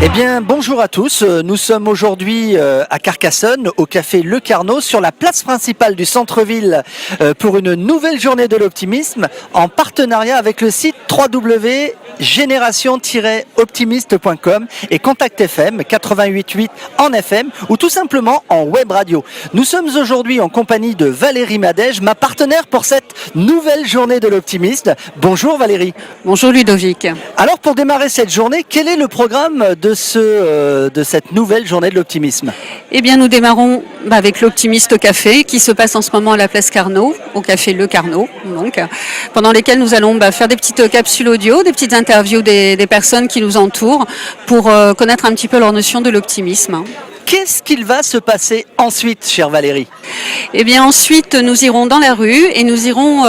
Eh bien, bonjour à tous. Nous sommes aujourd'hui à Carcassonne, au café Le Carnot, sur la place principale du centre-ville pour une nouvelle journée de l'optimisme en partenariat avec le site www.génération-optimiste.com et Contact FM 88.8 en FM ou tout simplement en web radio. Nous sommes aujourd'hui en compagnie de Valérie Madège, ma partenaire pour cette nouvelle journée de l'optimisme. Bonjour Valérie. Bonjour Ludovic. Alors pour démarrer cette journée, quel est le programme de cette nouvelle journée de l'optimisme? Eh bien nous démarrons avec l'Optimiste Café qui se passe en ce moment à la place Carnot, au café Le Carnot, donc, pendant lesquels nous allons faire des petites capsules audio, des petites interviews des personnes qui nous entourent pour connaître un petit peu leur notion de l'optimisme. Qu'est-ce qu'il va se passer ensuite, chère Valérie? Eh bien ensuite, nous irons dans la rue et nous irons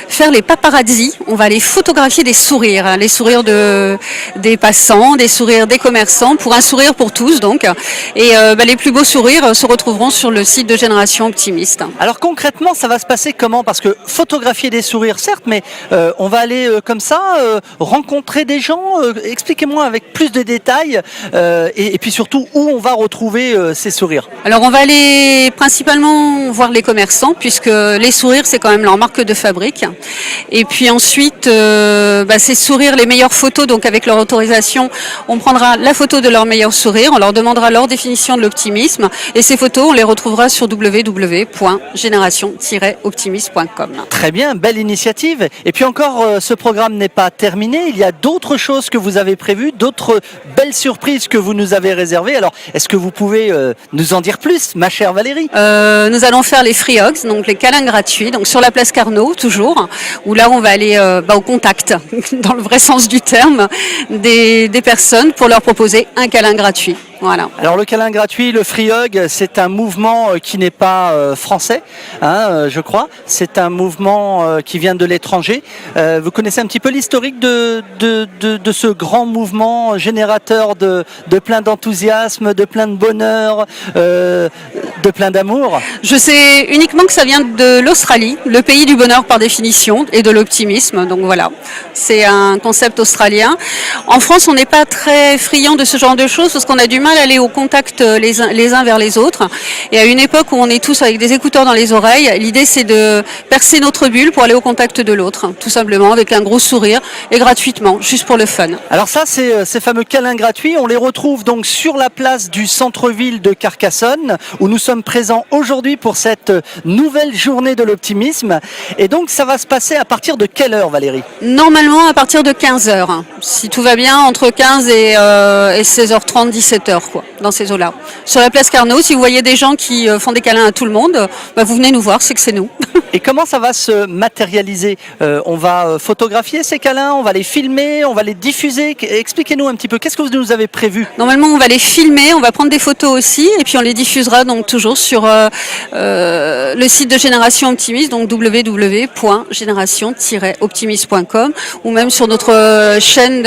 faire les paparazzis. On va aller photographier des sourires, les sourires des passants, des sourires des commerçants, pour un sourire pour tous donc. Et les plus beaux sourires se retrouveront sur le site de Génération Optimiste. Alors concrètement, ça va se passer comment? Parce que photographier des sourires, certes, mais on va aller comme ça, rencontrer des gens. Expliquez-moi avec plus de détails et puis surtout où on va retrouver ces sourires. Alors on va aller principalement voir les commerçants puisque les sourires c'est quand même leur marque de fabrique. Et puis ensuite ces sourires, les meilleures photos, donc avec leur autorisation, on prendra la photo de leur meilleur sourire, on leur demandera leur définition de l'optimisme et ces photos on les retrouvera sur www.génération-optimiste.com. Très bien, belle initiative. Et puis encore, ce programme n'est pas terminé, il y a d'autres choses que vous avez prévues, d'autres belles surprises que vous nous avez réservées. Alors est-ce que vous pouvez nous en dire plus, ma chère Valérie? Nous allons faire les free hugs, donc les câlins gratuits, donc sur la place Carnot toujours, où là on va aller au contact, dans le vrai sens du terme, des personnes pour leur proposer un câlin gratuit. Voilà. Alors le câlin gratuit, le free hug, c'est un mouvement qui n'est pas français, je crois. C'est un mouvement qui vient de l'étranger. Vous connaissez un petit peu l'historique de ce grand mouvement générateur de plein d'enthousiasme, de plein de bonheur, de plein d'amour? Je sais uniquement que ça vient de l'Australie, le pays du bonheur par définition et de l'optimisme. Donc voilà, c'est un concept australien. En France, on n'est pas très friand de ce genre de choses parce qu'on a du mal à aller au contact les uns vers les autres. Et à une époque où on est tous avec des écouteurs dans les oreilles, l'idée c'est de percer notre bulle pour aller au contact de l'autre, tout simplement avec un gros sourire et gratuitement, juste pour le fun. Alors ça, c'est ces fameux câlins gratuits. On les retrouve donc sur la place du centre-ville de Carcassonne, où nous sommes présents aujourd'hui pour cette nouvelle journée de l'optimisme. Et donc ça va se passer à partir de quelle heure, Valérie? Normalement à partir de 15h, si tout va bien, entre 15 et 16h30, 17h. Dans ces eaux-là. Sur la place Carnot, si vous voyez des gens qui font des câlins à tout le monde, vous venez nous voir, c'est que c'est nous. Et comment ça va se matérialiser? On va photographier ces câlins, on va les filmer, on va les diffuser. Expliquez-nous un petit peu, qu'est-ce que vous nous avez prévu? Normalement, on va les filmer, on va prendre des photos aussi, et puis on les diffusera donc toujours sur le site de Génération Optimiste, donc www.génération-optimiste.com ou même sur notre chaîne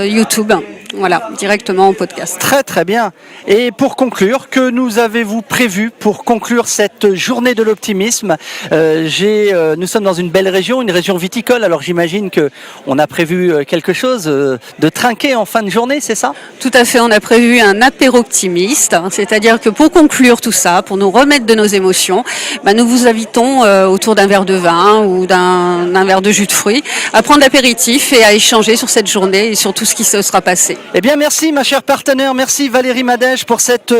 YouTube. Voilà, directement en podcast. Très très bien. Et pour conclure, que nous avez-vous prévu pour conclure cette journée de l'optimisme? Nous sommes dans une belle région, une région viticole, alors j'imagine qu'on a prévu quelque chose de trinquer en fin de journée, c'est ça? Tout à fait, on a prévu un apéro optimiste, c'est-à-dire que pour conclure tout ça, pour nous remettre de nos émotions, nous vous invitons autour d'un verre de vin ou d'un verre de jus de fruits à prendre l'apéritif et à échanger sur cette journée et sur tout ce qui se sera passé. Eh bien merci ma chère partenaire, merci Valérie Madège pour cette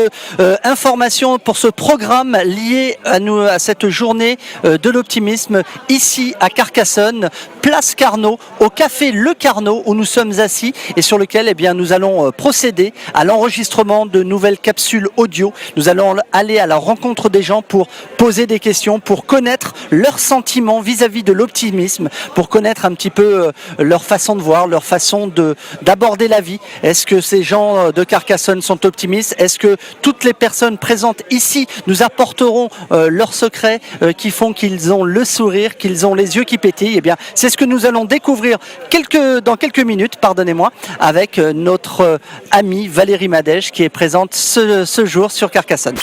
information, pour ce programme lié à cette journée de l'optimisme ici à Carcassonne, place Carnot, au café Le Carnot où nous sommes assis et sur lequel nous allons procéder à l'enregistrement de nouvelles capsules audio. Nous allons aller à la rencontre des gens pour poser des questions, pour connaître leurs sentiments vis-à-vis de l'optimisme, pour connaître un petit peu leur façon de voir, leur façon d'aborder la vie. Est-ce que ces gens de Carcassonne sont optimistes? Est-ce que toutes les personnes présentes ici nous apporteront leurs secrets qui font qu'ils ont le sourire, qu'ils ont les yeux qui pétillent? Eh bien, c'est ce que nous allons découvrir dans quelques minutes, pardonnez-moi, avec notre amie Valérie Madège qui est présente ce jour sur Carcassonne.